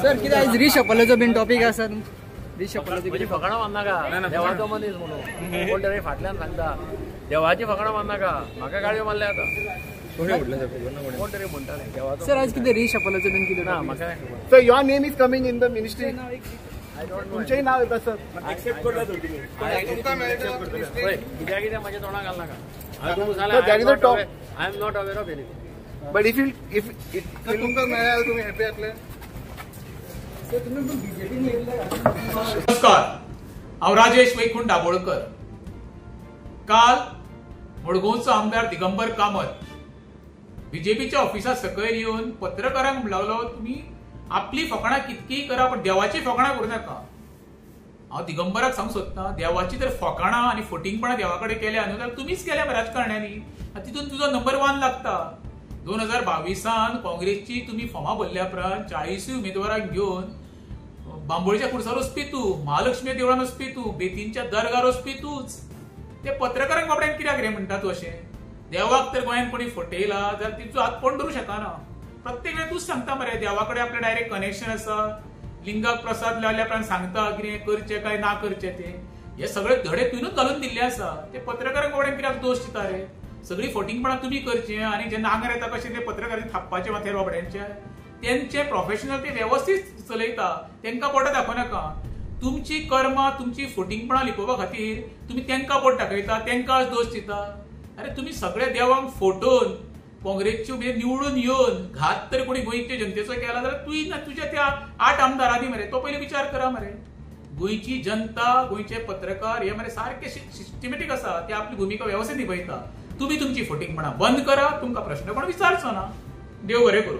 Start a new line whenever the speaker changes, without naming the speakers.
Sir कितें आयज रिशफलाचो bin topic आसा रिशफलाचो
म्हणजे फकाणां मारनाका देवाचो मनीस म्हणून कोण तरी फाटल्यान सांगता देवाची फकाणां मारनाका म्हाका गाडयो मारल्या आता कोण तरी म्हणटाले देवाचो
सर आज कितें रिशफलाचो बीन कितें
ना म्हाका नाही खबर
sir your name is coming in the ministry
I don't know
तुमचेही नाव येतं सर
एक्सेप्ट करता कित्याक कितें म्हाज्या तोंडाक घालनाका
there is a talk.
I am not aware of anything
but if तुमकां मेळ्ळ्यार तुमी हॅपी जातले
नमस्कार हांव राजेश वैकुंठ दाबोळकर. काल मडगांवचो आमदार दिगंबर कामत बीजेपीच्या ऑफिसा सकयल येवन पत्रकारांक म्हणून लागलो तुम्ही आपली फकाणां कितकीय करा पण देवाची फकाणां करूं नाका. हांव दिगंबराक सांगूंक सोदतां देवाची जर फकाणां आनी फटिंगपणां देवा कडेन केल्या न्हू जाल्यार तुमीच केल्या राजकारण्यांनी. तितून तुजो नंबर 1 लागता. 2022 काँग्रेसची तुम्ही फॉर्मां भरल्या उपरांत 40 उमेदवारांक घेवन बांबोळीच्या खुर्सार वचपी तूं, महालक्ष्मी देवळान वचपी तूं, बेतींच्या दरगार वचपी तूंच. ते पत्रकारांक बाबड्यांक कित्याक रे म्हणटा तूं अशें? देवाक तर गोंयांत कोणी फटयला जाल्यार तिचो हात कोण धरूं शकना. प्रत्येक वेळी तूंच सांगता मरे देवा कडेन आपलें डायरेक्ट कनेक्शन आसा. लिंगाक प्रसाद लावल्या उपरांत सांगता कितें करचें काय ना करचें तें. हे सगळे धडे तुवेंनूच घालून दिल्ले आसा. ते पत्रकारांक बाबड्यांक कित्याक दोश दिता रे? सगळी फटिंगपणां तुमी करचें आनी जे नांगर येता कशें ते पत्रकारांनी थापपाचें माथेर बाबड्यांचे. तेंचे प्रोफेशनल ते वेवस्थीत चलयता तेंकां बोटां दाखोवनाका. तुमची कर्मां तुमची फटिंगपणां लिपोवपा खातीर तुमी तेंकां बोट दाखयता तेंकां दोश दिता. अरे तुमी सगळे देवांक फटोवन काँग्रेसची उमेद निवडून येवन घात तरी कोणी गोंयच्या जनतेचो केला जाल्यार तुवें तुज्या त्या 8 आमदारांनी मरे तो पयलीं विचार करा मरे. गोंयची जनता गोंयचे पत्रकार हे मरे सारखे सिस्टमॅटीक आसा. ते आपली भुमिका वेवस्थीत निभयता. तुम्ही तुमची फटिंगपणां बंद करा. तुमकां प्रश्न कोण विचारचो ना. देव बरें करूं.